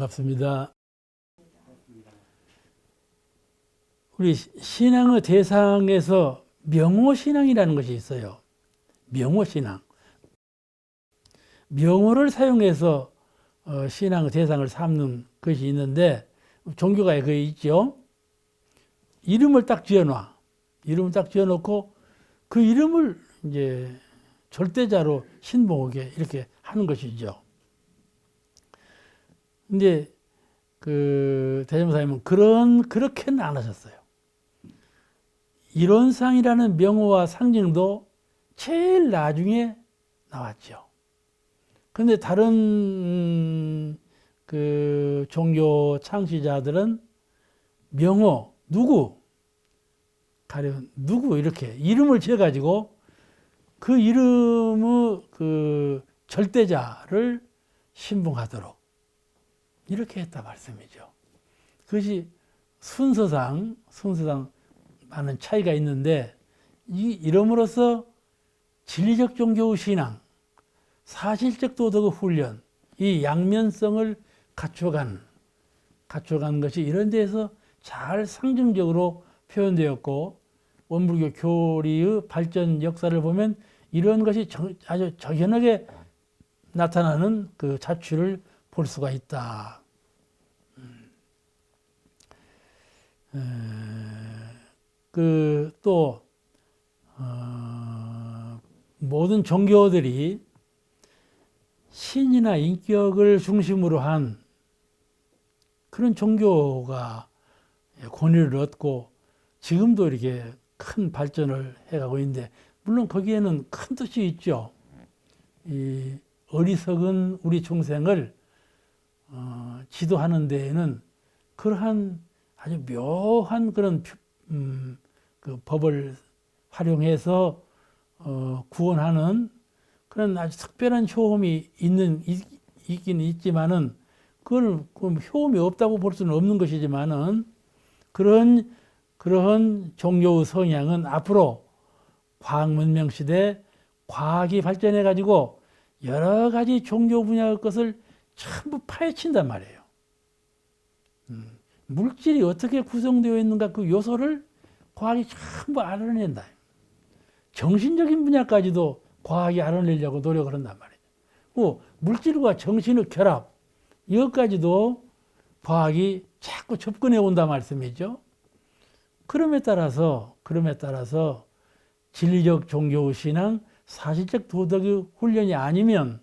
반갑습니다. 우리 신앙의 대상에서 명호신앙이라는 것이 있어요. 명호신앙. 명호를 사용해서 신앙의 대상을 삼는 것이 있는데, 종교가 그게 있죠. 이름을 딱 지어놔. 이름을 딱 지어놓고 그 이름을 이제 절대자로 신봉하게 이렇게 하는 것이죠. 근데 그 대점사님은 그렇게는 안 하셨어요. 이론상이라는 명호와 상징도 제일 나중에 나왔죠. 그런데 다른 그 종교 창시자들은 명호, 가령 누구 이렇게 이름을 지어가지고 그 이름의 그 절대자를 신봉하도록 이렇게 했다 말씀이죠. 그것이 순서상 많은 차이가 있는데, 이름으로써 진리적 종교의 신앙, 사실적 도덕의 훈련, 이 양면성을 갖춰간 것이 이런 데에서 잘 상징적으로 표현되었고, 원불교 교리의 발전 역사를 보면 이런 것이 아주 적연하게 나타나는 그 자취를 볼 수가 있다. 모든 종교들이 신이나 인격을 중심으로 한 그런 종교가 권위를 얻고 지금도 이렇게 큰 발전을 해가고 있는데, 물론 거기에는 큰 뜻이 있죠. 이 어리석은 우리 중생을 지도하는 데에는 그러한 아주 묘한 그런 그 법을 활용해서 구원하는 그런 아주 특별한 효험이 있긴 있지만은, 그걸 효험이 없다고 볼 수는 없는 것이지만은, 그런 종교의 성향은 앞으로 과학문명 시대 과학이 발전해 가지고 여러 가지 종교 분야의 것을 전부 파헤친단 말이에요. 물질이 어떻게 구성되어 있는가, 그 요소를 과학이 전부 알아낸다. 정신적인 분야까지도 과학이 알아내려고 노력을 한단 말이죠. 물질과 정신의 결합, 이것까지도 과학이 자꾸 접근해 온단 말씀이죠. 그럼에 따라서 진리적 종교의 신앙, 사실적 도덕의 훈련이 아니면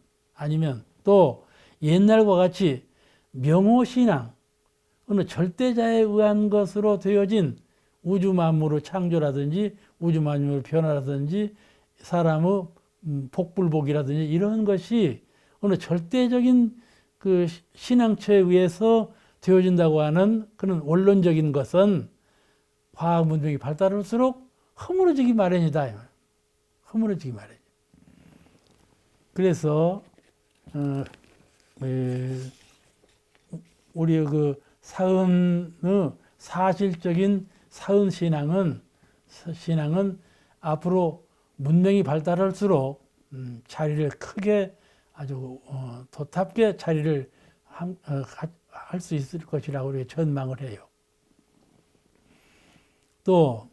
또 옛날과 같이 명호신앙, 어느 절대자에 의한 것으로 되어진 우주 만물의 창조라든지 우주 만물의 변화라든지 사람의 복불복이라든지 이런 것이 어느 절대적인 그 신앙처에 의해서 되어진다고 하는 그런 원론적인 것은 과학 문명이 발달할수록 허물어지기 마련이다. 허물어지기 마련. 그래서 우리의 그 사은의 사실적인 사은 신앙은 앞으로 문명이 발달할수록 자리를 크게 아주 도탑게 자리를 할 수 있을 것이라고 우리가 전망을 해요. 또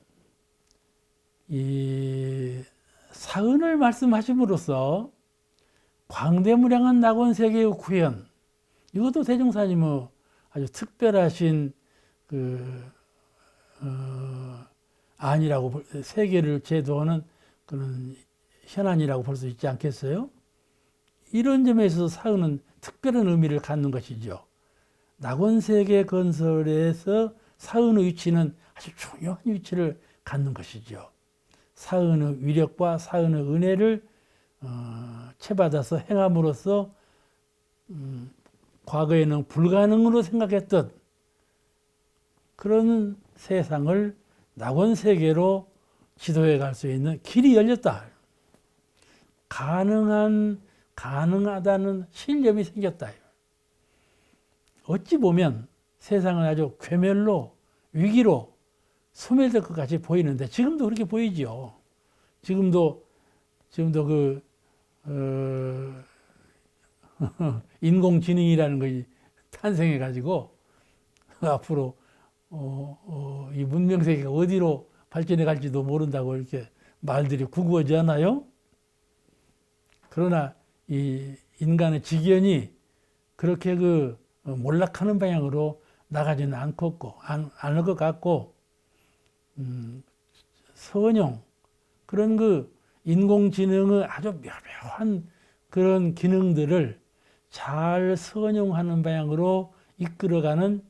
이 사은을 말씀하심으로써 광대무량한 낙원세계의 구현, 이것도 대종사님의 아주 특별하신 안이라고, 세계를 제도하는 그런 현안이라고 볼 수 있지 않겠어요? 이런 점에 있어서 사은은 특별한 의미를 갖는 것이죠. 낙원세계 건설에서 사은의 위치는 아주 중요한 위치를 갖는 것이죠. 사은의 위력과 사은의 은혜를 채받아서 행함으로써 과거에는 불가능으로 생각했던 그런 세상을 낙원세계로 지도해 갈 수 있는 길이 열렸다. 가능하다는 신념이 생겼다. 어찌 보면 세상은 아주 괴멸로, 위기로 소멸될 것 같이 보이는데, 지금도 그렇게 보이죠. 지금도 인공지능이라는 것이 탄생해가지고 앞으로 이 문명 세계가 어디로 발전해 갈지도 모른다고 이렇게 말들이 구구어지않아요. 그러나 이 인간의 지견이 그렇게 몰락하는 방향으로 나가지는 않을 것 같고, 선용, 그런 인공지능의 아주 묘묘한 그런 기능들을 잘 선용하는 방향으로 이끌어가는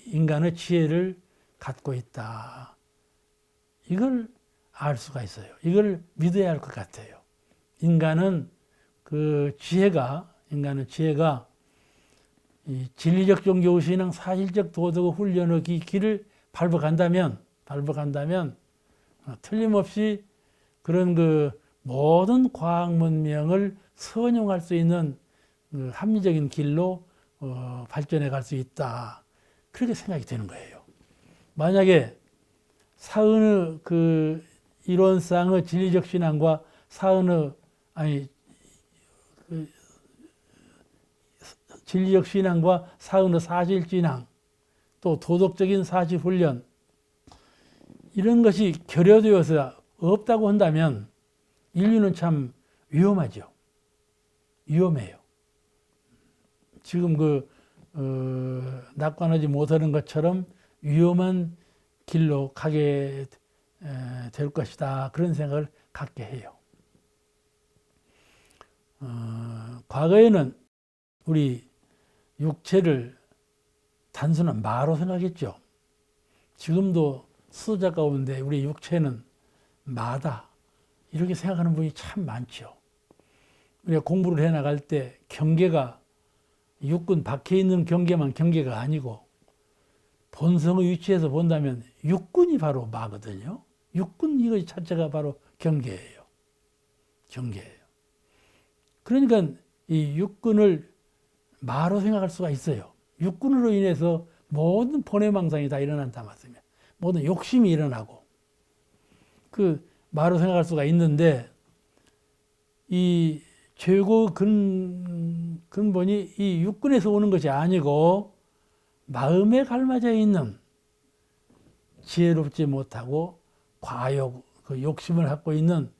인간의 지혜를 갖고 있다. 이걸 알 수가 있어요. 이걸 믿어야 할 것 같아요. 인간의 지혜가 이 진리적 종교신앙, 사실적 도덕의 훈련의 길을 밟아간다면 틀림없이 그런 모든 과학 문명을 선용할 수 있는 합리적인 길로 발전해 갈 수 있다. 그렇게 생각이 되는 거예요. 만약에 사은의 이론상의 진리적 신앙과 진리적 신앙과 사은의 사실 신앙, 또 도덕적인 사실 훈련, 이런 것이 결여되어서 없다고 한다면 인류는 참 위험하죠. 위험해요. 지금 낙관하지 못하는 것처럼 위험한 길로 가게 될 것이다. 그런 생각을 갖게 해요. 과거에는 우리 육체를 단순한 마로 생각했죠. 지금도 수도자 가운데 우리 육체는 마다 이렇게 생각하는 분이 참 많죠. 우리가 공부를 해나갈 때 경계가 육군 밖에 있는 경계만 경계가 아니고 본성의 위치에서 본다면 육군이 바로 마거든요. 육군 이거 자체가 바로 경계예요. 경계예요. 그러니까 이 육군을 마로 생각할 수가 있어요. 육군으로 인해서 모든 번뇌망상이 다 일어난다 말씀이에요. 모든 욕심이 일어나고 마로 생각할 수가 있는데 이 최고 근본이 이 육군에서 오는 것이 아니고 마음에 갈마져 있는 지혜롭지 못하고 과욕, 욕심을 갖고 있는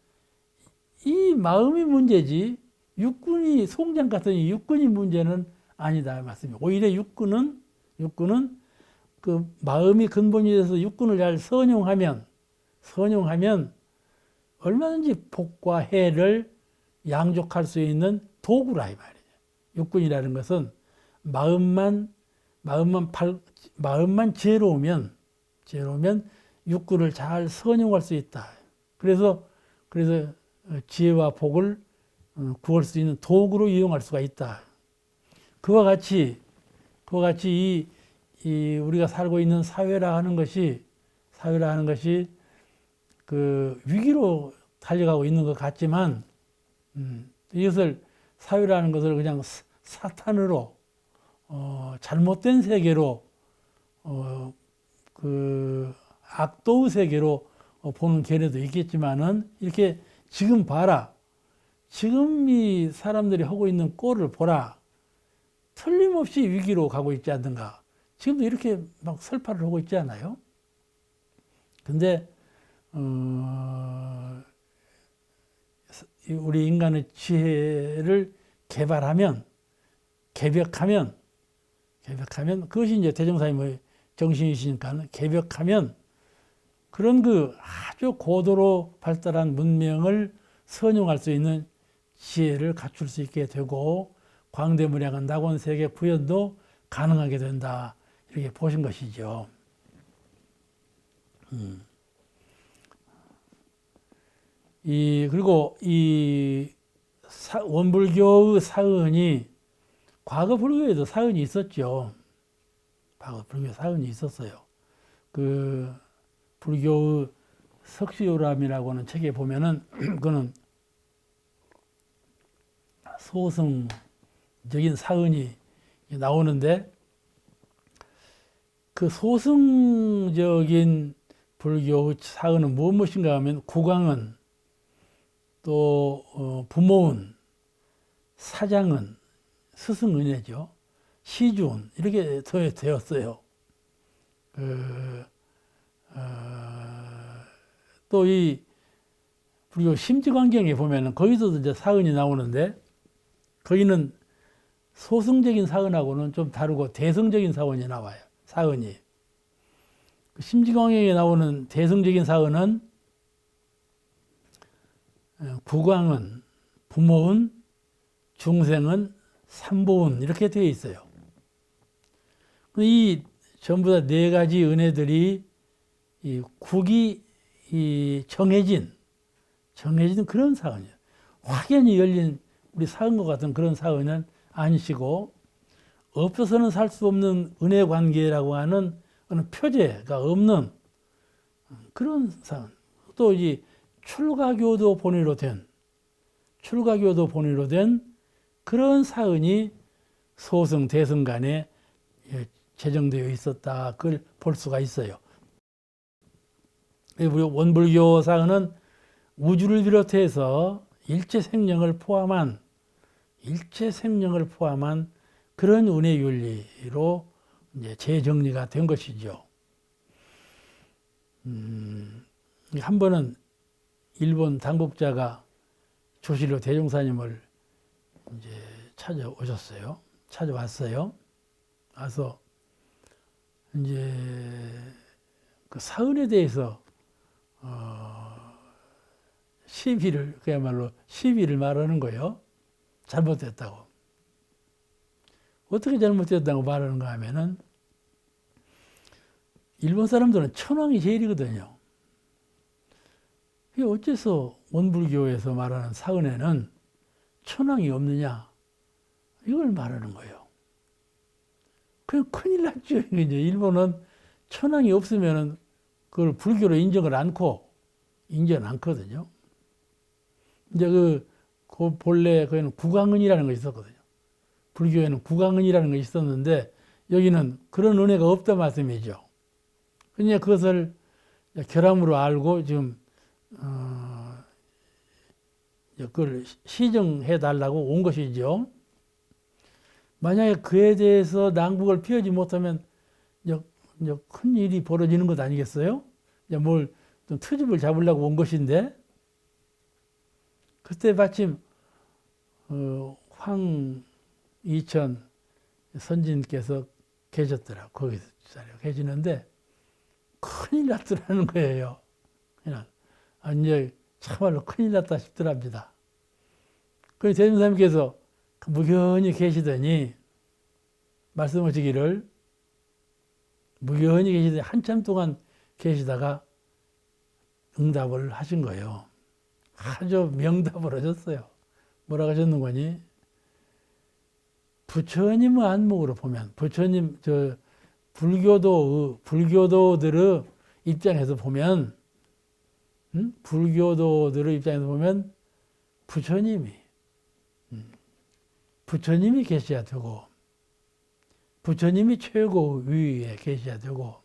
이 마음이 문제지 육군이 송장 같은 육군이 문제는 아니다 말씀이에요. 오히려 육군은 마음이 근본이 돼서 육군을 잘 선용하면 얼마든지 복과 해를 양족할 수 있는 도구라 이 말이에요. 육군이라는 것은 마음만 지혜로우면 육군을 잘 선용할 수 있다. 그래서 지혜와 복을 구할 수 있는 도구로 이용할 수가 있다. 그와 같이 이 우리가 살고 있는 사회라 하는 것이 위기로 달려가고 있는 것 같지만 이것을 사회라는 것을 그냥 사탄으로 잘못된 세계로 악도의 세계로 보는 견해도 있겠지만은 이렇게 지금 봐라. 지금 이 사람들이 하고 있는 꼴을 보라. 틀림없이 위기로 가고 있지 않는가. 지금도 이렇게 막 설파를 하고 있지 않아요? 근데 우리 인간의 지혜를 개발하면 개벽하면 그것이 이제 대종사님의 정신이시니까 개벽하면 그런 아주 고도로 발달한 문명을 선용할 수 있는 지혜를 갖출 수 있게 되고 광대무량한 낙원세계 구현도 가능하게 된다. 이렇게 보신 것이죠. 그리고 이 원불교의 사은이 과거 불교에도 사은이 있었죠. 과거 불교에 사은이 있었어요. 불교의 석시요람이라고 하는 책에 보면은 그거는 소승적인 사은이 나오는데 그 소승적인 불교의 사은은 무엇인가 하면 국왕은 또 부모은 사장은 스승 은혜죠. 시주운 이렇게 되었어요. 또 이 불교 심지광경에 보면은 거기서도 이제 사은이 나오는데 거기는 소승적인 사은하고는 좀 다르고 대승적인 사은이 나와요. 사은이. 심지광경에 나오는 대승적인 사은은 구광은, 부모은, 중생은, 삼보은 이렇게 되어 있어요. 이 전부 다 네 가지 은혜들이 이 국이 정해진 그런 사은이에요. 확연히 열린 우리 사은과 같은 그런 사은은 아니시고 없어서는 살 수 없는 은혜 관계라고 하는 어느 표제가 없는 그런 사은. 또 이 출가교도 본위로 된 그런 사은이 소승 대승 간에 제정되어 있었다. 그걸 볼 수가 있어요. 우리 원불교 사은은 우주를 비롯해서 일체 생명을 포함한 그런 은혜 윤리로 이제 재정리가 된 것이죠. 한 번은 일본 당국자가 조실로 대종사님을 이제 찾아왔어요. 와서 이제 그 사은에 대해서 그야말로 시비를 말하는 거예요. 잘못됐다고. 어떻게 잘못됐다고 말하는가 하면은 일본 사람들은 천황이 제일이거든요. 이게 어째서 원불교에서 말하는 사은에는 천황이 없느냐? 이걸 말하는 거예요. 그냥 큰일 났죠. 이제 일본은 천황이 없으면은 그걸 불교로 인정 않거든요. 이제 그 본래 거기는 구강은이라는 것이 있었거든요. 불교에는 구강은이라는 것이 있었는데 여기는 그런 은혜가 없다 말씀이죠. 그러니까 그것을 결함으로 알고 지금 그걸 시정해 달라고 온 것이죠. 만약에 그에 대해서 낭국을 피하지 못하면 큰 일이 벌어지는 것 아니겠어요? 뭘 좀 트집을 잡으려고 온 것인데 그때 마침 황이천 선진께서 계셨더라고. 거기서 계시는데 큰일 났더라는 거예요. 그냥 이제 참말로 큰일 났다 싶더랍니다. 그래서 대중사님께서 무견히 계시더니 말씀하시기를 무견히 계시더니 한참 동안 계시다가 응답을 하신 거예요. 아주 명답을 하셨어요. 뭐라고 하셨는 거니? 부처님의 안목으로 보면, 부처님, 불교도들의 입장에서 보면, 불교도들의 입장에서 보면, 부처님이 계셔야 되고, 부처님이 최고 위에 계셔야 되고,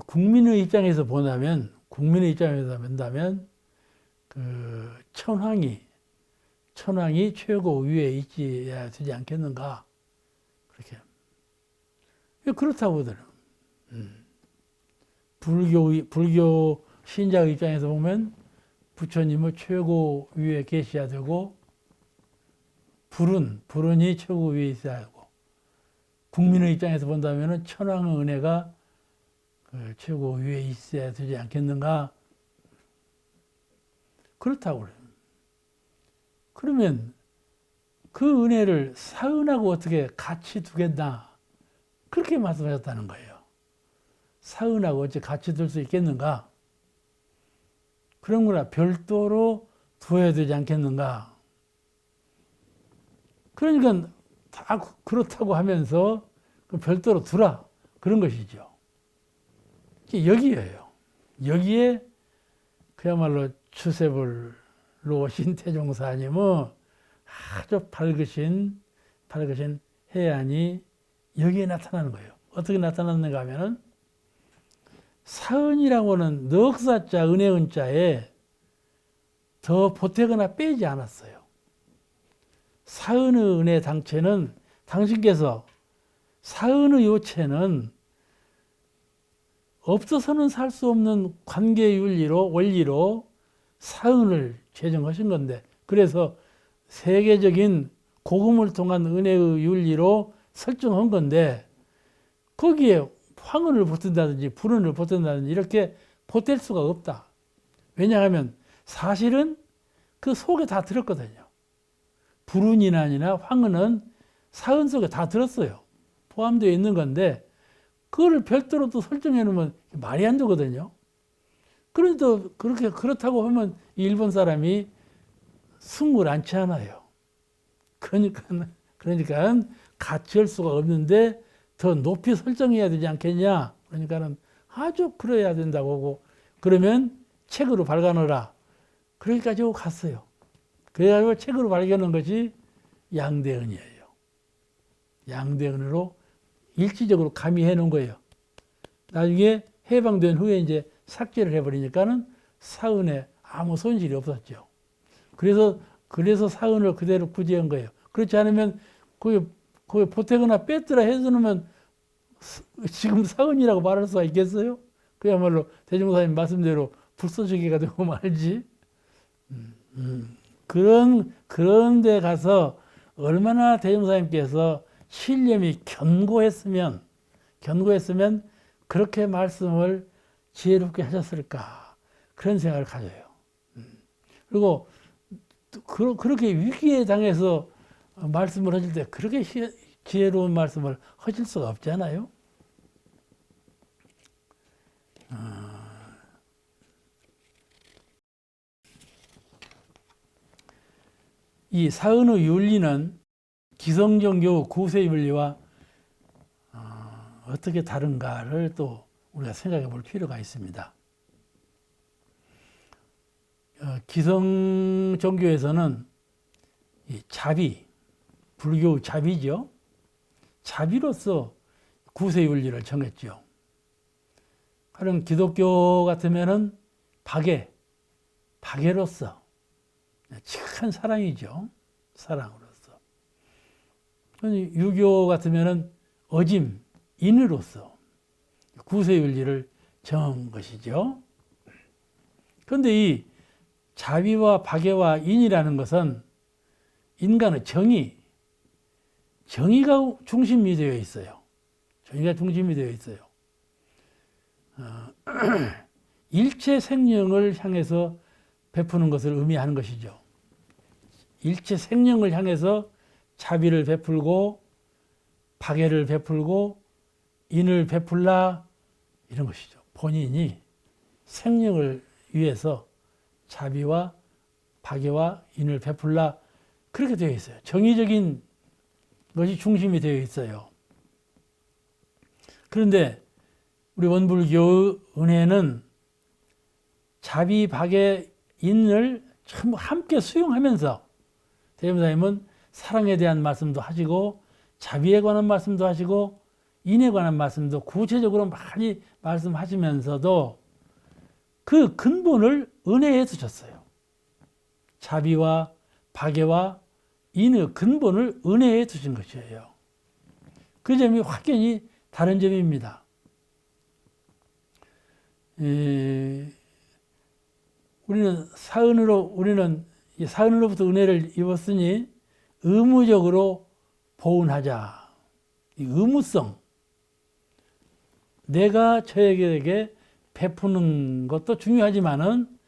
국민의 입장에서 본다면, 천황이 최고 위에 있어야 되지 않겠는가? 그렇게. 그렇다고 하더라고요. 불교 신자의 입장에서 보면 부처님은 최고 위에 계셔야 되고, 불운이 최고 위에 있어야 하고, 국민의 입장에서 본다면 천황의 은혜가 최고 위에 있어야 되지 않겠는가? 그렇다고 그래요. 그러면 그 은혜를 사은하고 어떻게 같이 두겠나? 그렇게 말씀하셨다는 거예요. 사은하고 어찌 같이 둘 수 있겠는가? 그런 거나 별도로 두어야 되지 않겠는가? 그러니까 다 그렇다고 하면서 별도로 두라. 그런 것이죠. 여기에요. 여기에 그야말로 주세불로 오신 태종사님의 아주 밝으신 해안이 여기에 나타나는 거예요. 어떻게 나타났는가 하면은 사은이라고는 넉사자 은혜은자에 더 보태거나 빼지 않았어요. 사은의 은혜 당체는 당신께서 사은의 요체는 없어서는 살 수 없는 관계 윤리로 원리로 사은을 제정하신 건데, 그래서 세계적인 복음을 통한 은혜의 윤리로 설정한 건데, 거기에 황은을 보탠다든지 불운을 보탠다든지 이렇게 보탤 수가 없다. 왜냐하면 사실은 그 속에 다 들었거든요. 불운이나 황은은 사은 속에 다 들었어요. 포함되어 있는 건데 그거를 별도로 또 설정해 놓으면 말이 안 되거든요. 그런데 그렇다고 하면 일본 사람이 승을 않지 않아요. 그러니까 같이 할 수가 없는데 더 높이 설정해야 되지 않겠냐. 그러니까는 아주 그래야 된다고 하고, 그러면 책으로 발간하라. 그러기까지 갔어요. 그래가지고 책으로 발견한 것이 양대은이에요. 양대은으로 일시적으로 가미해 놓은 거예요. 나중에 해방된 후에 이제 삭제를 해버리니까는 사은에 아무 손실이 없었죠. 그래서 사은을 그대로 구제한 거예요. 그렇지 않으면 거기 보태거나 뺐더라 해서는 지금 사은이라고 말할 수가 있겠어요? 그야말로 대종사님 말씀대로 불쏘시개가 되고 말지. 그런 데 가서 얼마나 대종사님께서 신념이 견고했으면 그렇게 말씀을 지혜롭게 하셨을까, 그런 생각을 가져요. 그리고 그렇게 위기에 당해서 말씀을 하실 때 그렇게 지혜로운 말씀을 하실 수가 없잖아요. 이 사은의 윤리는 기성종교 구세 윤리와 어떻게 다른가를 또 우리가 생각해 볼 필요가 있습니다. 기성 종교에서는 이 자비, 불교 자비죠. 자비로서 구세 윤리를 정했죠. 그럼 기독교 같으면은 박애로서 칙한 사랑이죠. 사랑으로서. 유교 같으면은 인으로서 구세 윤리를 정한 것이죠. 그런데 이 자비와 박애와 인이라는 것은 인간의 정의가 중심이 되어 있어요. 정의가 중심이 되어 있어요. 일체 생명을 향해서 베푸는 것을 의미하는 것이죠. 일체 생명을 향해서 자비를 베풀고 박애를 베풀고 인을 베풀라, 이런 것이죠. 본인이 생명을 위해서 자비와 박애와 인을 베풀라, 그렇게 되어 있어요. 정의적인 것이 중심이 되어 있어요. 그런데 우리 원불교 은혜는 자비, 박애, 인을 전부 함께 수용하면서 대종사님은 사랑에 대한 말씀도 하시고 자비에 관한 말씀도 하시고 인에 관한 말씀도 구체적으로 많이 말씀하시면서도 그 근본을 은혜에 두셨어요. 자비와 박애와 인의 근본을 은혜에 두신 것이에요. 그 점이 확연히 다른 점입니다. 우리는 사은으로부터 은혜를 입었으니 의무적으로 보훈하자. 이 의무성. 내가 저에게 베푸는 것도 중요하지만은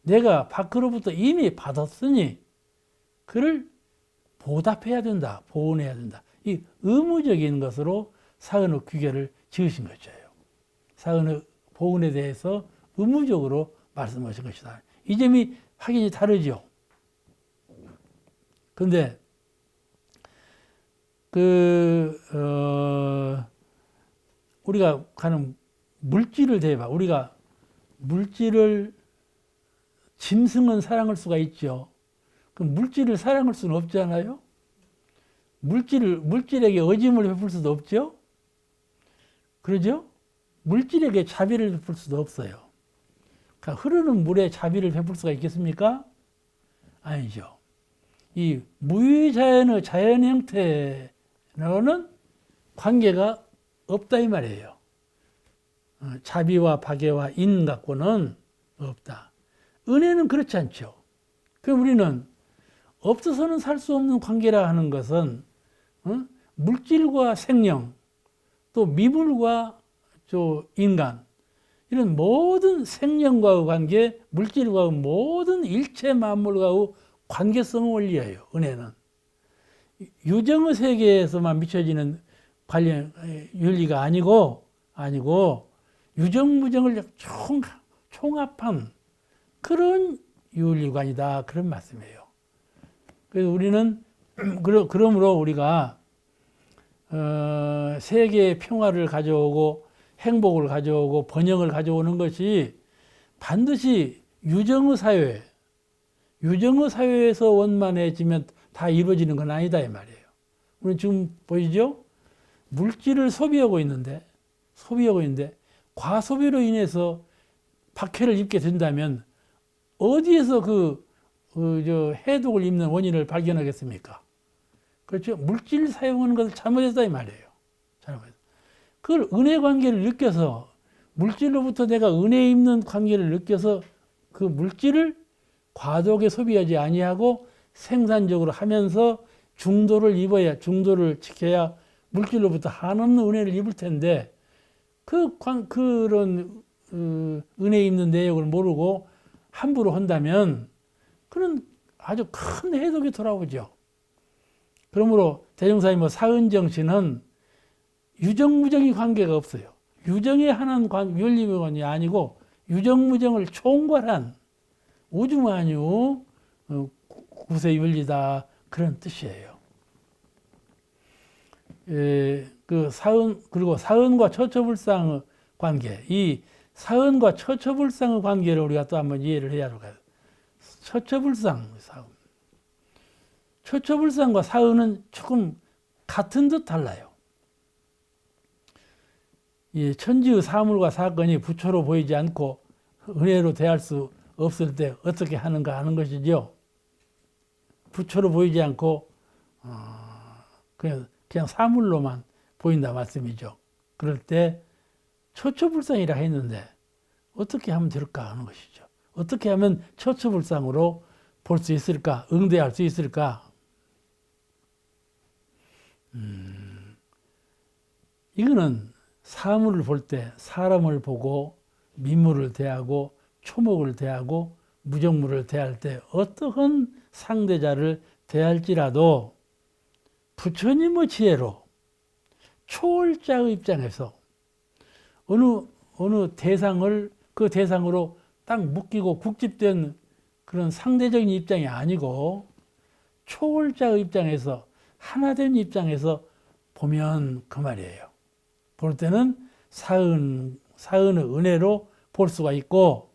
내가 밖으로부터 이미 받았으니 그를 보답해야 된다. 보훈해야 된다. 이 의무적인 것으로 사은의 규례를 지으신 것이에요. 사은의 보훈에 대해서 의무적으로 말씀하신 것이다. 이 점이 확연히 다르죠. 그런데 우리가 가는 물질을 대봐. 우리가 물질을 짐승은 사랑할 수가 있죠. 그럼 물질을 사랑할 수는 없잖아요. 물질에게 어짐을 베풀 수도 없죠. 그러죠? 물질에게 자비를 베풀 수도 없어요. 그러니까 흐르는 물에 자비를 베풀 수가 있겠습니까? 아니죠. 이 무위자연의 자연 형태로는 관계가 없다 이 말이에요. 자비와 박애와 인 갖고는 없다. 은혜는 그렇지 않죠. 그럼 우리는 없어서는 살 수 없는 관계라 하는 것은 물질과 생명, 또 미물과 인간, 이런 모든 생명과의 관계, 물질과의 모든 일체 만물과의 관계성의 원리예요. 은혜는 유정의 세계에서만 미쳐지는 관련 윤리가 아니고 유정무정을 총합한 그런 윤리관이다, 그런 말씀이에요. 그래서 우리는 그러므로 우리가 세계의 평화를 가져오고 행복을 가져오고 번영을 가져오는 것이 반드시 유정의 사회에서 원만해지면 다 이루어지는 건 아니다 이 말이에요. 우리 지금 보이죠? 물질을 소비하고 있는데 과소비로 인해서 박해를 입게 된다면 어디에서 해독을 입는 원인을 발견하겠습니까? 그렇죠? 물질 사용하는 것을 잘못했다 이 말이에요. 잘못했다. 그걸 은혜 관계를 느껴서, 물질로부터 내가 은혜 입는 관계를 느껴서 그 물질을 과도하게 소비하지 아니하고 생산적으로 하면서 중도를 지켜야 물질로부터 한없는 은혜를 입을 텐데, 그런 은혜 입는 내역을 모르고 함부로 한다면 그는 아주 큰 해독이 돌아오죠. 그러므로 대종사님 사은정신은 유정무정의 관계가 없어요. 유정에 한한 윤리관이 아니고 유정무정을 총괄한 우주만유 구세윤리다, 그런 뜻이에요. 그리고 사은과 처처불상의 관계, 이 사은과 처처불상의 관계를 우리가 또 한번 이해를 해야 할 거예요. 처처불상과 사은은 조금 같은 듯 달라요. 이 천지의 사물과 사건이 부처로 보이지 않고 은혜로 대할 수 없을 때 어떻게 하는가 하는 것이죠. 부처로 보이지 않고 그냥 사물로만 보인다 말씀이죠. 그럴 때 처처불상이라 했는데 어떻게 하면 될까 하는 것이죠. 어떻게 하면 처처불상으로 볼 수 있을까? 응대할 수 있을까? 이거는 사물을 볼 때 사람을 보고 미물을 대하고 초목을 대하고 무정물을 대할 때 어떠한 상대자를 대할지라도 부처님의 지혜로 초월자의 입장에서 어느 대상을 그 대상으로 딱 묶이고 국집된 그런 상대적인 입장이 아니고 초월자의 입장에서 하나된 입장에서 보면 그 말이에요. 볼 때는 사은의 은혜로 볼 수가 있고,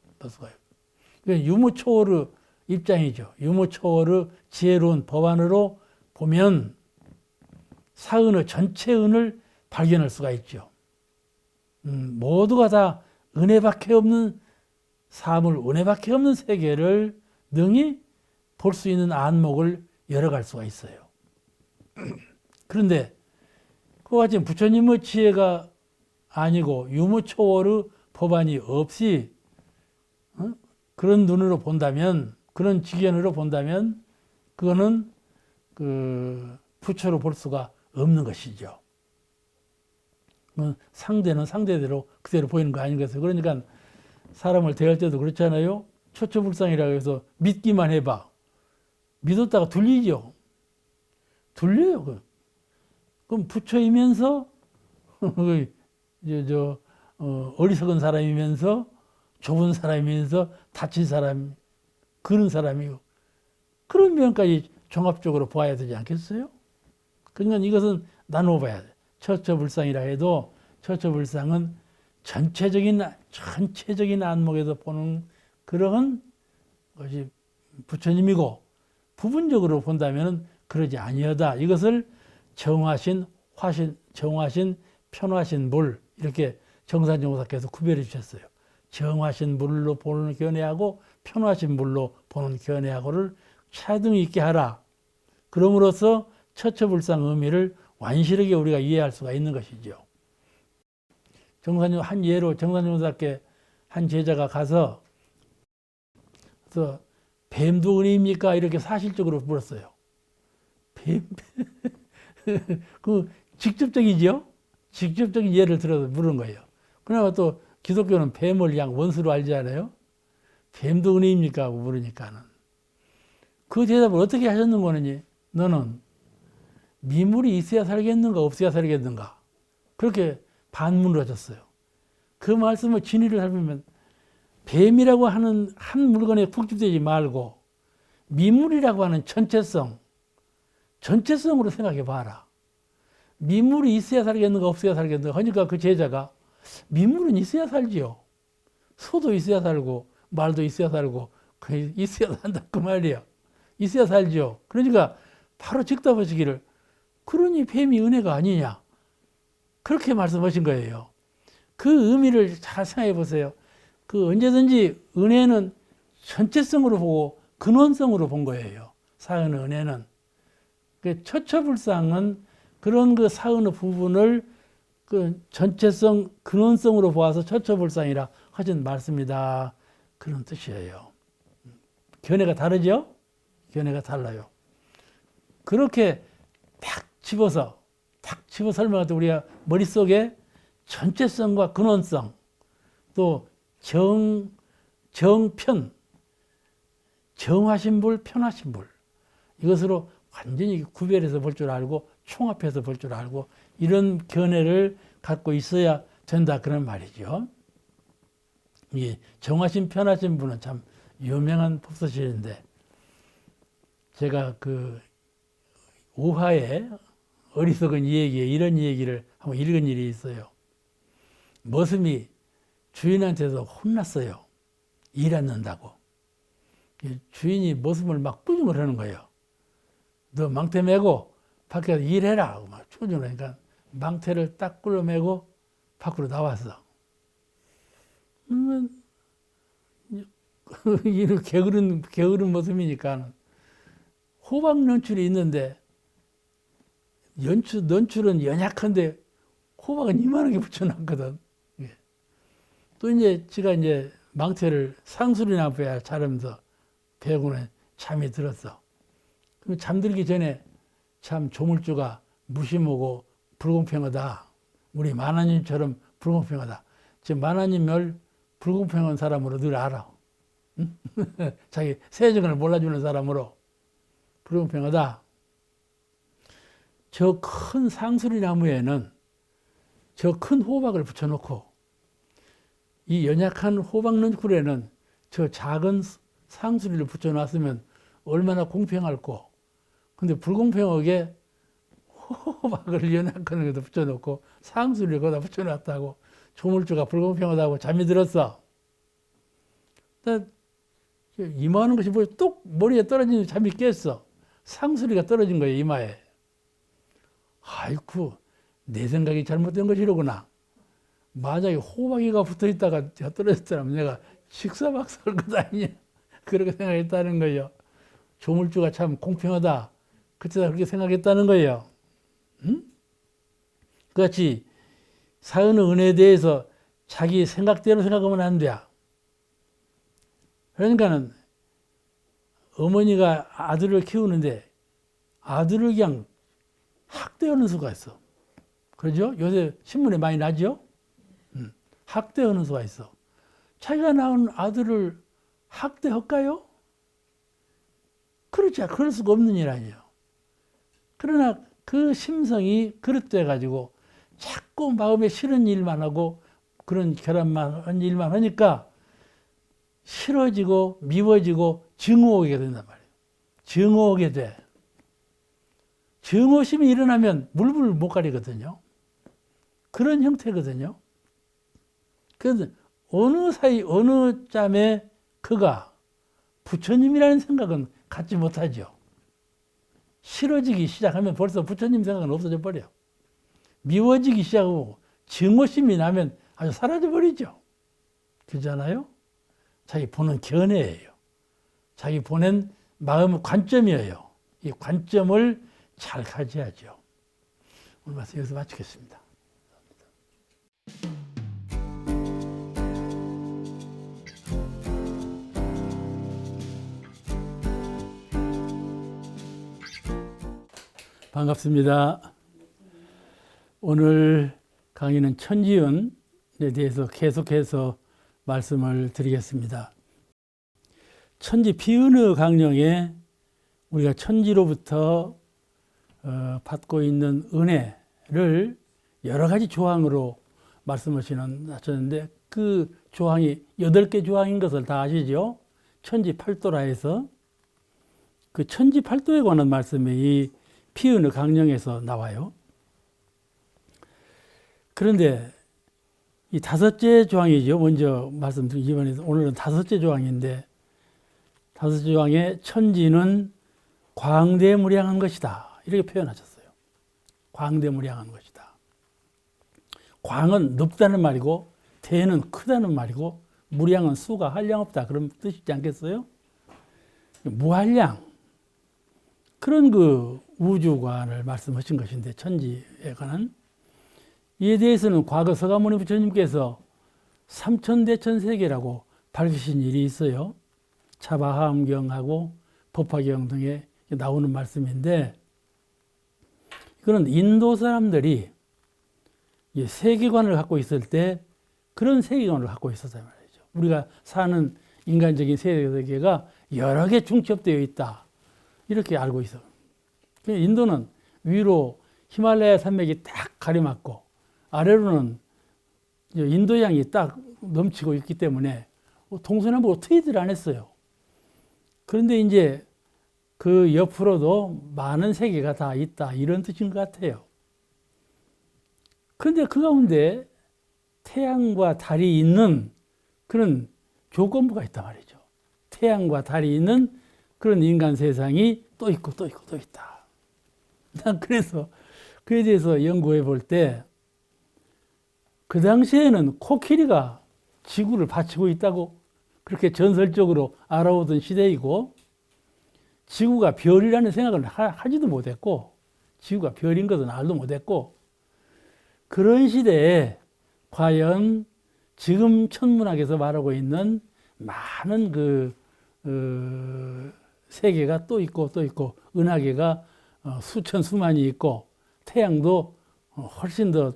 유무초월의 입장이죠. 유무초월의 지혜로운 법안으로 보면 사은의 전체 은을 발견할 수가 있죠. 모두가 다 은혜밖에 없는 사물, 은혜밖에 없는 세계를 능히 볼 수 있는 안목을 열어갈 수가 있어요. 그런데 그와 같이 부처님의 지혜가 아니고 유무초월의 법안이 없이 그런 눈으로 본다면, 그런 지견으로 본다면 그거는 부처로 볼 수가 없는 것이죠. 상대는 상대대로 그대로 보이는 거 아니겠어요? 그러니까 사람을 대할 때도 그렇잖아요. 처처불상이라고 해서 믿기만 해봐. 믿었다가 둘리죠. 둘려요. 그럼 부처이면서 어리석은 사람이면서 좁은 사람이면서 다친 사람, 그런 사람이고, 그런 면까지 종합적으로 보아야 되지 않겠어요? 그러니까 이것은 나눠 봐야 돼. 처처불상이라 해도 처처불상은 전체적인 안목에서 보는 그런 것이 부처님이고, 부분적으로 본다면 그러지 아니하다. 이것을 정하신 편하신 물, 이렇게 정산정보사께서 구별해 주셨어요. 정하신 물로 보는 견해하고 편하신 물로 보는 견해하고를 차등이 있게 하라. 그럼으로써 처처불상 의미를 완실하게 우리가 이해할 수가 있는 것이죠. 한 예로 정산용사께 한 제자가 가서 뱀도 은혜입니까? 이렇게 사실적으로 물었어요. 뱀? 그 직접적이죠? 직접적인 예를 들어서 물은 거예요. 그나마 또 기독교는 뱀을 그냥 원수로 알지 않아요? 뱀도 은혜입니까? 하고 물으니까는. 그 대답을 어떻게 하셨는 거니? 너는 미물이 있어야 살겠는가, 없어야 살겠는가? 그렇게 반문을 하셨어요. 그 말씀을 진리를 살피면 뱀이라고 하는 한 물건에 푹 집되지 말고 미물이라고 하는 전체성으로 생각해 봐라. 미물이 있어야 살겠는가, 없어야 살겠는가? 그러니까 그 제자가 미물은 있어야 살지요. 소도 있어야 살고 말도 있어야 살고 있어야 산다 그 말이에요. 있어야 살죠. 그러니까 바로 즉답하시기를 그러니 뱀이 은혜가 아니냐. 그렇게 말씀하신 거예요. 그 의미를 잘 생각해 보세요. 그 언제든지 은혜는 전체성으로 보고 근원성으로 본 거예요. 사은의 은혜는. 그 처처불상은 그런 그 사은의 부분을 그 전체성, 근원성으로 보아서 처처불상이라 하신 말씀이다. 그런 뜻이에요. 견해가 다르죠? 견해가 달라요. 그렇게 탁 집어서 설명할 때 우리가 머릿속에 전체성과 근원성, 또 정편, 정하신 불, 편하신 불, 이것으로 완전히 구별해서 볼 줄 알고 총합해서 볼 줄 알고 이런 견해를 갖고 있어야 된다 그런 말이죠. 이 정하신 편하신 분은 참 유명한 법서실인데 제가 그 오화에 어리석은 이에게 이런 얘기를 한번 읽은 일이 있어요. 머슴이 주인한테서 혼났어요. 일 안 는다고. 주인이 머슴을 막 꾸중을 하는 거예요. 너 망태 메고 밖에서 일해라 하고 막 꾸중을 하니까 망태를 딱 꿀러매고 밖으로 나왔어. 이런 게으른 머슴이니까 호박 연출이 있는데 연출은 연약한데 호박은 이만하게 붙여놨거든. 또 이제 제가 이제 망태를 상수리나 배야 자르면서 배고는 잠이 들었어. 그럼 잠들기 전에 참 조물주가 무심하고 불공평하다. 우리 만화님처럼 불공평하다. 지금 만화님을 불공평한 사람으로 늘 알아. 응? 자기 세정을 몰라주는 사람으로 불공평하다. 저 큰 상수리나무에는 저 큰 호박을 붙여놓고 이 연약한 호박 넝쿨에는 저 작은 상수리를 붙여놨으면 얼마나 공평할꼬. 근데 불공평하게 호박을 연약한 것도 붙여놓고 상수리를 거기다 붙여놨다고 조물주가 불공평하다고 잠이 들었어. 이만한 것이 뭐 뚝 머리에 떨어지는 잠이 깼어. 상수리가 떨어진 거예요, 이마에. 아이쿠, 내 생각이 잘못된 것이로구나. 만약에 호박이가 붙어 있다가 떨어졌다면 내가 식사박살 것 아니냐. 그렇게 생각했다는 거예요. 조물주가 참 공평하다. 그때다 그렇게 생각했다는 거예요. 응? 그같이 사은의 은혜에 대해서 자기 생각대로 생각하면 안 돼. 그러니까는 어머니가 아들을 키우는데 아들을 그냥 학대하는 수가 있어. 그러죠? 요새 신문에 많이 나죠? 학대하는 수가 있어. 자기가 낳은 아들을 학대할까요? 그렇지, 그럴 수가 없는 일 아니에요. 그러나 그 심성이 그릇돼 가지고 자꾸 마음에 싫은 일만 하고 그런 결함만 일만 하니까 싫어지고 미워지고 증오하게 된단 말이에요. 증오하게 돼. 증오심이 일어나면 물불 못 가리거든요. 그런 형태거든요. 그래서 어느 짬에 그가 부처님이라는 생각은 갖지 못하죠. 싫어지기 시작하면 벌써 부처님 생각은 없어져 버려. 미워지기 시작하고 증오심이 나면 아주 사라져 버리죠. 그렇잖아요? 자기 보는 견해예요. 자기 보낸 마음의 관점이에요. 이 관점을 잘 가져야죠. 오늘 말씀 여기서 마치겠습니다. 반갑습니다. 오늘 강의는 천지연에 대해서 계속해서 말씀을 드리겠습니다. 천지 비은의 강령에 우리가 천지로부터 받고 있는 은혜를 여러 가지 조항으로 말씀하셨는데 그 조항이 8개 조항인 것을 다 아시죠? 천지 팔도라 해서 그 천지 팔도에 관한 말씀이 이 피은의 강령에서 나와요. 그런데 이 5째 조항이죠. 먼저 말씀드리기 전에 오늘은 5째 조항인데 5째 조항에 천지는 광대무량한 것이다. 이렇게 표현하셨어요. 광대무량한 것이다. 광은 높다는 말이고 대는 크다는 말이고 무량은 수가 한량없다. 그런 뜻이지 않겠어요? 무한량. 그런 그 우주관을 말씀하신 것인데 천지에 관한 이에 대해서는 과거 서가모니 부처님께서 삼천대천세계라고 밝히신 일이 있어요. 차바하암경하고 법화경 등에 나오는 말씀인데 이거는 인도 사람들이 세계관을 갖고 있을 때 그런 세계관을 갖고 있었단 말이죠. 우리가 사는 인간적인 세계가 여러 개 중첩되어 있다. 이렇게 알고 있어. 인도는 위로 히말라야 산맥이 딱 가려막고 아래로는 인도양이 딱 넘치고 있기 때문에 동서남북으로 트이드를 안 했어요. 그런데 이제 그 옆으로도 많은 세계가 다 있다. 이런 뜻인 것 같아요. 그런데 그 가운데 태양과 달이 있는 그런 조건부가 있단 말이죠. 태양과 달이 있는 그런 인간 세상이 또 있고 또 있고 또 있다. 난 그래서 그에 대해서 연구해 볼 때 그 당시에는 코끼리가 지구를 바치고 있다고 그렇게 전설적으로 알아오던 시대이고 지구가 별이라는 생각을 하지도 못했고 지구가 별인 것은 알도 못했고 그런 시대에 과연 지금 천문학에서 말하고 있는 많은 세계가 또 있고 또 있고 은하계가 수천 수만이 있고 태양도 훨씬 더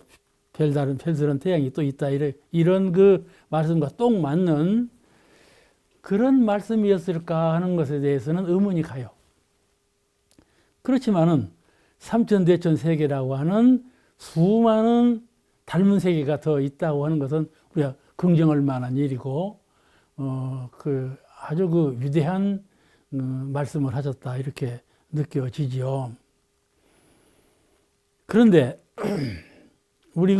별다른 태양이 또 있다 이런 그 말씀과 똑 맞는 그런 말씀이었을까 하는 것에 대해서는 의문이 가요. 그렇지만은 삼천대천 세계라고 하는 수많은 닮은 세계가 더 있다고 하는 것은 우리가 긍정할 만한 일이고 아주 그 위대한 말씀을 하셨다 이렇게 느껴지지요. 그런데 우리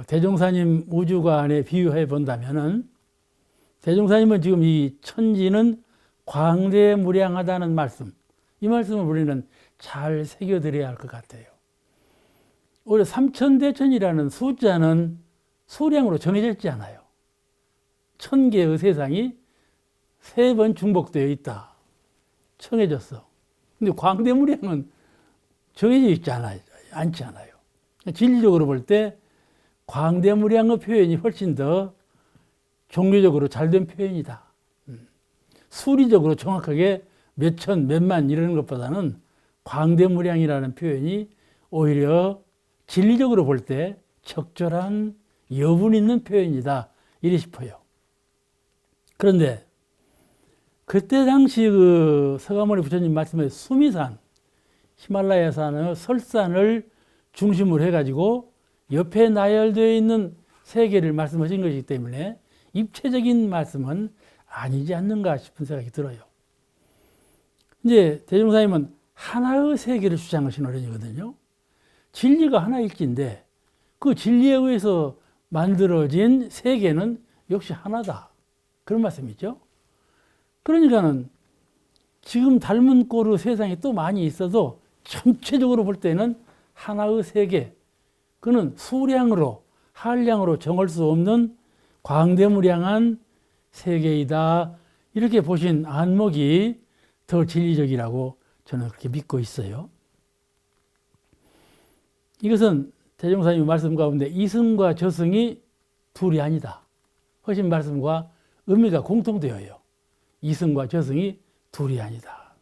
대종사님 우주관에 비유해 본다면은 대종사님은 지금 이 천지는 광대무량하다는 말씀, 이 말씀을 우리는 잘 새겨드려야 할 것 같아요. 오히려 삼천대천이라는 숫자는 수량으로 정해져 있지 않아요. 1000개의 세상이 3번 중복되어 있다. 정해졌어. 근데 광대무량은 정해져 있지 않지 않아요. 진리적으로 볼 때 광대무량의 표현이 훨씬 더 종교적으로 잘된 표현이다. 수리적으로 정확하게 몇 천, 몇만 이러는 것보다는 광대무량이라는 표현이 오히려 진리적으로 볼 때 적절한 여분 있는 표현이다. 이래 싶어요. 그런데 그때 당시 서가모니 부처님 말씀에 수미산, 히말라야산의 설산을 중심으로 해가지고 옆에 나열되어 있는 세계를 말씀하신 것이기 때문에 입체적인 말씀은 아니지 않는가 싶은 생각이 들어요. 이제 대종사님은 하나의 세계를 주장하신 어른이거든요. 진리가 하나일진데 그 진리에 의해서 만들어진 세계는 역시 하나다. 그런 말씀이죠. 그러니까는 지금 닮은 꼴의 세상이 또 많이 있어도 전체적으로 볼 때는 하나의 세계, 그는 수량으로 한량으로 정할 수 없는 광대무량한 세계이다. 이렇게 보신 안목이 더 진리적이라고 저는 그렇게 믿고 있어요. 이것은 대종사님 말씀 가운데 이승과 저승이 둘이 아니다 하신 말씀과 의미가 공통되어요. 이승과 저승이 둘이 아니다.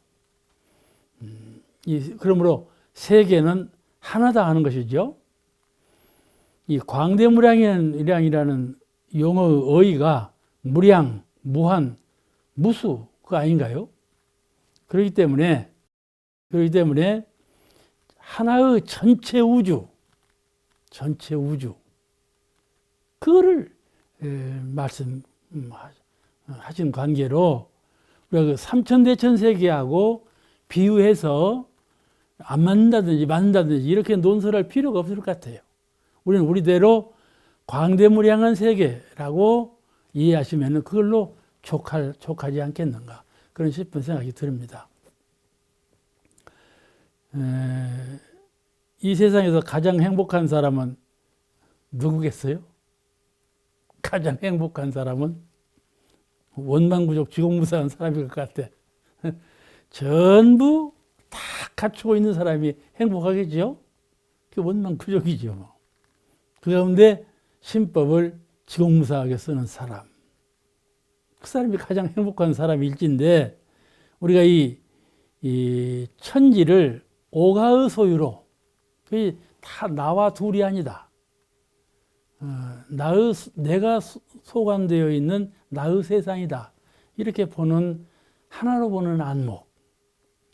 그러므로 세계는 하나다 하는 것이죠. 이 광대무량이라는 용어의 어휘가 무량, 무한, 무수 그 아닌가요? 그렇기 때문에 하나의 전체 우주 그거를 말씀하신 관계로 우리가 그 삼천대천 세계하고 비유해서 안 맞는다든지 이렇게 논설할 필요가 없을 것 같아요. 우리는 우리대로 광대무량한 세계라고 이해하시면 그걸로 족하지 않겠는가 그런 싶은 생각이 듭니다. 이 세상에서 가장 행복한 사람은 누구겠어요? 가장 행복한 사람은 원망부족 지공무사한 사람일 것 같아. 전부 다 갖추고 있는 사람이 행복하겠죠? 그게 원망부족이죠. 그 가운데 신법을 지공무사하게 쓰는 사람. 그 사람이 가장 행복한 사람일진데 우리가 이 천지를 오가의 소유로 그게 다 나와 둘이 아니다. 내가 소관되어 있는 나의 세상이다. 이렇게 보는 하나로 보는 안목.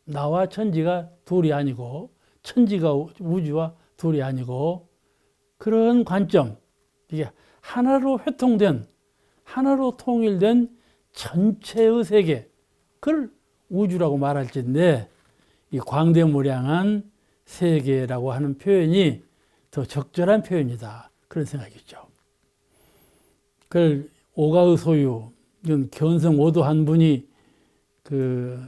나와 천지가 둘이 아니고 천지가 우주와 둘이 아니고 그런 관점. 이게 하나로 회통된 하나로 통일된 전체의 세계. 그걸 우주라고 말할진데 이 광대무량한 세계라고 하는 표현이 더 적절한 표현이다. 그런 생각이죠. 그걸 오가의 소유, 이건 견성오도 한 분이 그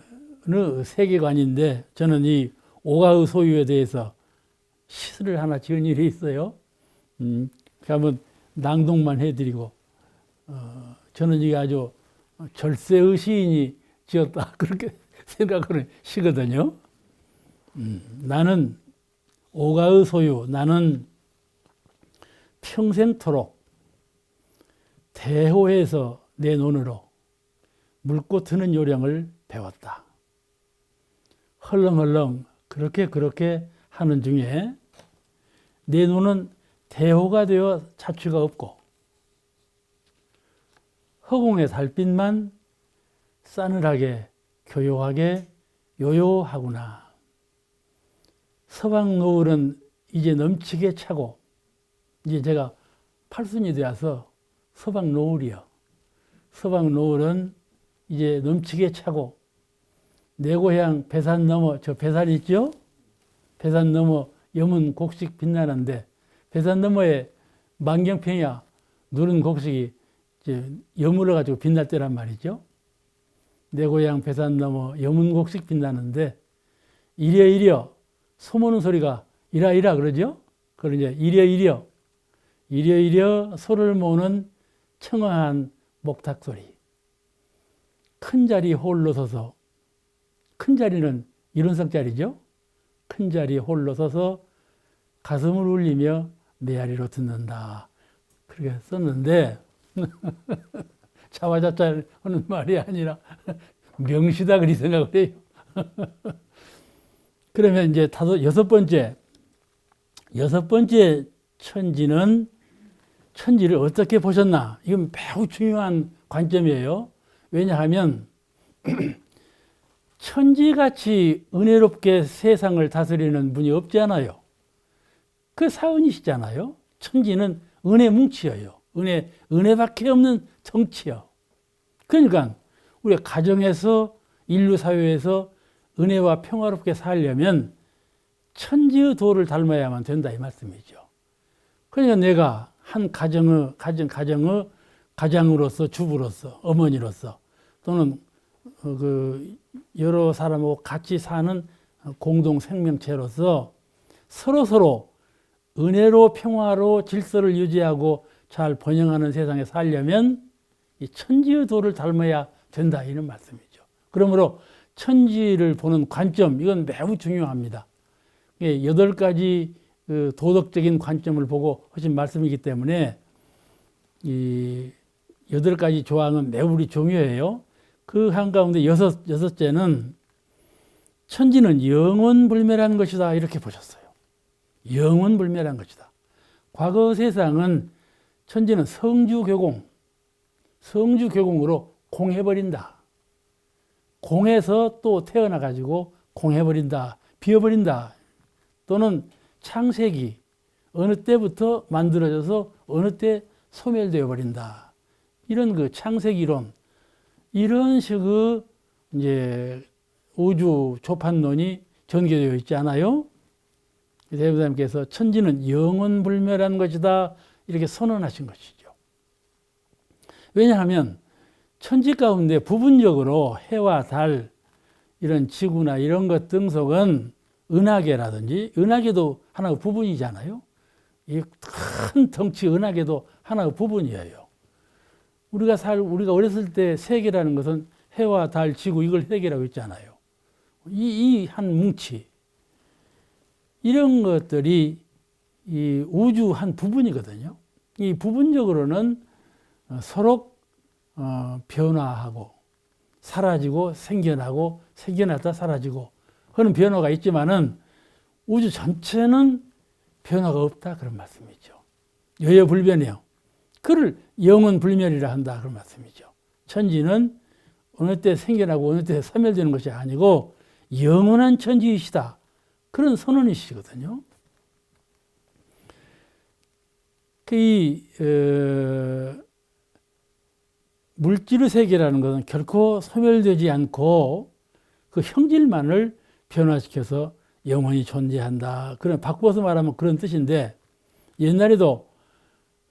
세계관인데 저는 이 오가의 소유에 대해서 시를 하나 지은 일이 있어요. 한번 낭독만 해드리고 저는 이게 아주 절세의 시인이 지었다 그렇게 생각하는 시거든요. 나는 오가의 소유, 나는 평생토록 대호해서 내 눈으로 묽고 트는 요령을 배웠다. 헐렁헐렁 그렇게 하는 중에 내 눈은 대호가 되어 자취가 없고 허공의 달빛만 싸늘하게 교요하게 요요하구나. 서방 노을은 이제 넘치게 차고 이제 제가 팔순이 되어서 서방 노을이요. 서방 노을은 이제 넘치게 차고 내 고향 배산 너머 저 배산 있죠? 배산 너머 염은 곡식 빛나는데 배산 너머에 만경평야 누른 곡식이 이제 여물어 가지고 빛날 때란 말이죠. 내 고향 배산 너머 염은 곡식 빛나는데 이려 소모는 소리가 이라 그러죠? 그걸 이제 이려 소를 모는 청아한 목탁 소리. 큰 자리 홀로 서서 큰 자리는 이론석 자리죠. 큰 자리 홀로 서서 가슴을 울리며 메아리로 듣는다. 그렇게 썼는데 자화자찬 하는 말이 아니라 명시다 그리 생각을 해요. 그러면 이제 여섯 번째 천지를 어떻게 보셨나? 이건 매우 중요한 관점이에요. 왜냐하면 천지같이 은혜롭게 세상을 다스리는 분이 없잖아요. 그 사은이시잖아요. 천지는 은혜 뭉치예요. 은혜밖에 없는 정치요. 그러니까 우리가 가정에서 인류 사회에서 은혜와 평화롭게 살려면 천지의 도를 닮아야만 된다 이 말씀이죠. 그러니까 내가 한 가장으로서 주부로서 어머니로서 또는 여러 사람하고 같이 사는 공동 생명체로서 서로 은혜로 평화로 질서를 유지하고 잘 번영하는 세상에 살려면 이 천지의 도를 닮아야 된다 이런 말씀이죠. 그러므로 천지를 보는 관점 이건 매우 중요합니다. 8가지 그 도덕적인 관점을 보고 하신 말씀이기 때문에 이 8가지 조항은 매우 우리 중요해요. 그 한가운데 여섯째는 천지는 영원불멸한 것이다 이렇게 보셨어요. 영원불멸한 것이다. 과거 세상은 천지는 성주교공으로 공해버린다. 공해서 또 태어나가지고 공해버린다. 비워버린다. 또는 창세기 어느 때부터 만들어져서 어느 때 소멸되어 버린다. 이런 그 창세기론 이런 식의 이제 우주 조판론이 전개되어 있지 않아요? 대부사님께서 천지는 영원불멸한 것이다 이렇게 선언하신 것이죠. 왜냐하면 천지 가운데 부분적으로 해와 달 이런 지구나 이런 것 등속은 은하계라든지 은하계도 하나의 부분이잖아요. 이 큰 덩치 은하계도 하나의 부분이에요. 우리가 어렸을 때 세계라는 것은 해와 달, 지구 이걸 세계라고 했잖아요. 이 한 뭉치 이런 것들이 이 우주 한 부분이거든요. 이 부분적으로는 서로 변화하고 사라지고 생겨나고 생겨났다 사라지고 하는 변화가 있지만은 우주 전체는 변화가 없다 그런 말씀이죠. 여여불변해요. 그를 영원불멸이라 한다 그런 말씀이죠. 천지는 어느 때 생겨나고 어느 때 소멸되는 것이 아니고 영원한 천지이시다. 그런 선언이시거든요. 물질의 세계라는 것은 결코 소멸되지 않고 그 형질만을 변화시켜서 영원히 존재한다. 그런 바꾸어서 말하면 그런 뜻인데 옛날에도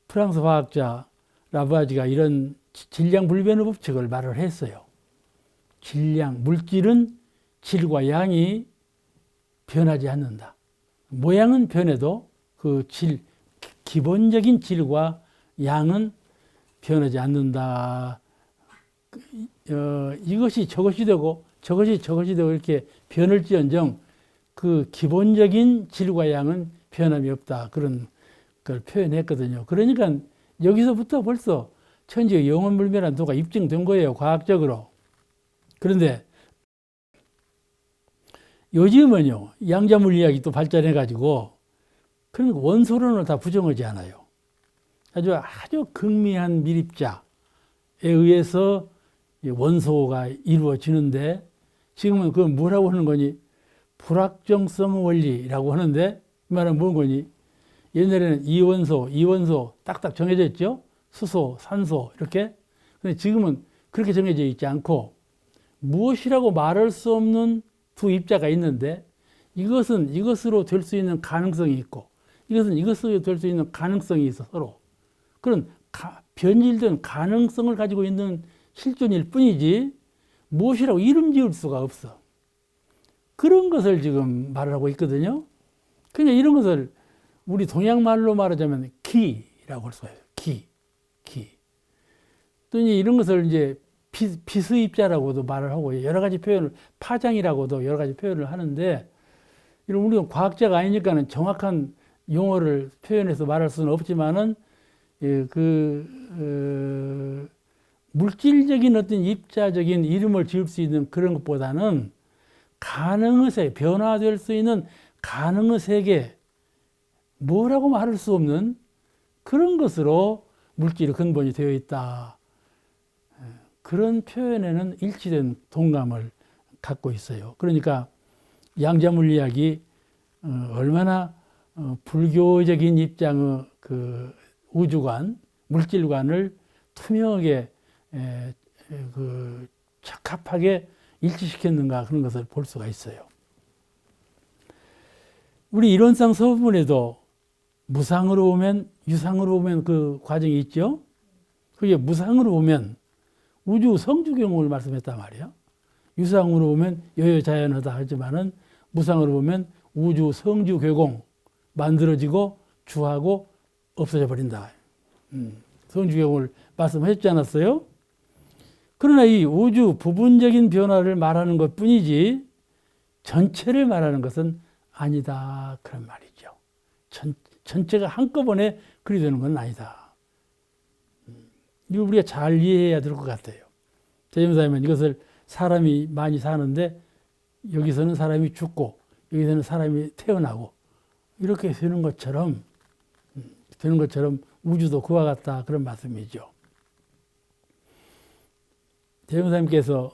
프랑스 화학자 라부아지가 이런 질량불변의 법칙을 말을 했어요. 물질은 질과 양이 변하지 않는다. 모양은 변해도 그 기본적인 질과 양은 변하지 않는다. 이것이 저것이 되고 저것이 되고 이렇게 변할지언정 그 기본적인 질과 양은 변함이 없다. 그런 걸 표현했거든요. 그러니까 여기서부터 벌써 천지의 영원불멸한 도가 입증된 거예요. 과학적으로. 그런데 요즘은요. 양자물리학이 또 발전해가지고 그런 원소론을 다 부정하지 않아요. 아주 극미한 밀입자에 의해서 원소가 이루어지는데 지금은 그걸 뭐라고 하는 거니? 불확정성 원리라고 하는데 이 말은 뭔 거니? 옛날에는 이원소 딱딱 정해져 있죠? 수소, 산소 이렇게. 근데 지금은 그렇게 정해져 있지 않고 무엇이라고 말할 수 없는 두 입자가 있는데 이것은 이것으로 될 수 있는 가능성이 있고 이것은 이것으로 될 수 있는 가능성이 있어 서로. 그런 변질된 가능성을 가지고 있는 실존일 뿐이지 무엇이라고 이름 지을 수가 없어. 그런 것을 지금 말하고 있거든요. 그냥 이런 것을 우리 동양말로 말하자면 기라고 할 수가 있어요. 기. 또 이런 것을 이제 비수입자라고도 말을 하고 여러 가지 표현을 파장이라고도 여러 가지 표현을 하는데 이런 우리가 과학자가 아니니까는 정확한 용어를 표현해서 말할 수는 없지만은 물질적인 어떤 입자적인 이름을 지을 수 있는 그런 것보다는 가능의 세계, 변화될 수 있는 가능의 세계, 뭐라고 말할 수 없는 그런 것으로 물질의 근본이 되어 있다. 그런 표현에는 일치된 동감을 갖고 있어요. 그러니까 양자물리학이 얼마나 불교적인 입장의 그 우주관, 물질관을 투명하게 적합하게 일치시켰는가 그런 것을 볼 수가 있어요. 우리 이론상 서문에도 무상으로 보면 유상으로 보면 그 과정이 있죠. 그게 무상으로 보면 우주 성주경을 말씀했단 말이야. 유상으로 보면 여여자연하다 하지만은 무상으로 보면 우주 성주교공 만들어지고 주하고 없어져 버린다. 성주교공을 말씀하셨지 않았어요? 그러나 이 우주 부분적인 변화를 말하는 것 뿐이지 전체를 말하는 것은 아니다. 그런 말이죠. 전체가 한꺼번에 그리 되는 건 아니다. 이걸 우리가 잘 이해해야 될 것 같아요. 대점사님은 이것을 사람이 많이 사는데 여기서는 사람이 죽고 여기서는 사람이 태어나고 이렇게 되는 것처럼 우주도 그와 같다. 그런 말씀이죠. 대종사님께서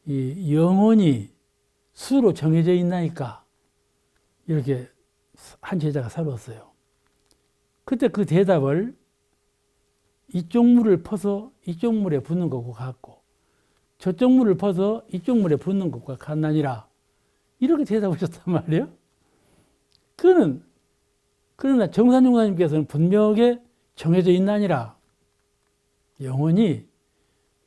이 영혼이 수로 정해져 있나니까 이렇게 한 제자가 살았어요. 그때 그 대답을 이쪽 물을 퍼서 이쪽 물에 붓는 것과 같고 저쪽 물을 퍼서 이쪽 물에 붓는 것과 같나니라 이렇게 대답하셨단 말이에요. 그러나 정산용사님께서는 분명하게 정해져 있나니라 영혼이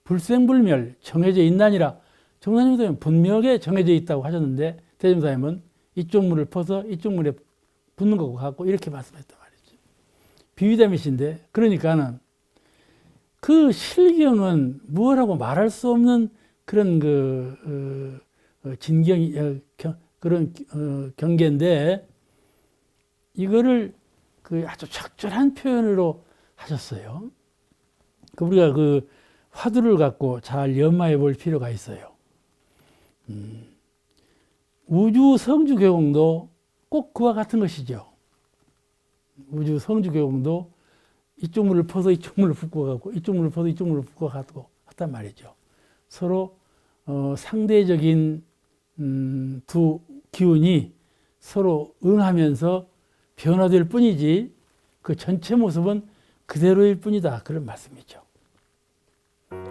불생불멸 정해져 있나니라 정산용사님은 분명하게 정해져 있다고 하셨는데 대종사님은 이쪽 물을 퍼서 이쪽 물에 붓는 것과 같고 이렇게 말씀했단 말이죠. 비유담이신데 그러니까는 그 실경은 무엇하고 말할 수 없는 그런 그런 경계인데 이거를 아주 적절한 표현으로 하셨어요. 우리가 그 화두를 갖고 잘 연마해 볼 필요가 있어요. 우주 성주 교공도 꼭 그와 같은 것이죠. 우주 성주 교공도 이쪽 물을 퍼서 이쪽 물을 붓고 가고 이쪽 물을 퍼서 이쪽 물을 붓고 가고 했단 말이죠. 서로 상대적인 두 기운이 서로 응하면서 변화될 뿐이지 그 전체 모습은 그대로일 뿐이다. 그런 말씀이죠.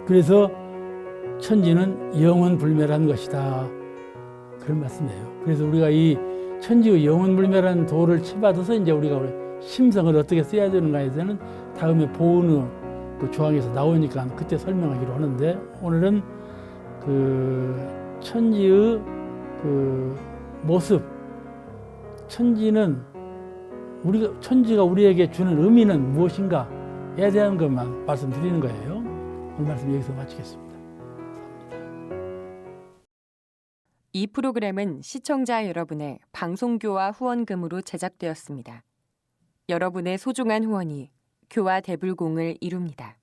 그래서 천지는 영원불멸한 것이다. 그런 말씀이에요. 그래서 우리가 이 천지의 영원불멸한 도를 치받아서 이제 우리가 심성을 어떻게 써야 되는가에 대해서는 다음에 보은의 그 조항에서 나오니까 그때 설명하기로 하는데 오늘은 그 천지의 그 모습, 천지가 우리에게 주는 의미는 무엇인가에 대한 것만 말씀드리는 거예요. 오늘 말씀 여기서 마치겠습니다. 이 프로그램은 시청자 여러분의 방송교화 후원금으로 제작되었습니다. 여러분의 소중한 후원이 교화 대불공을 이룹니다.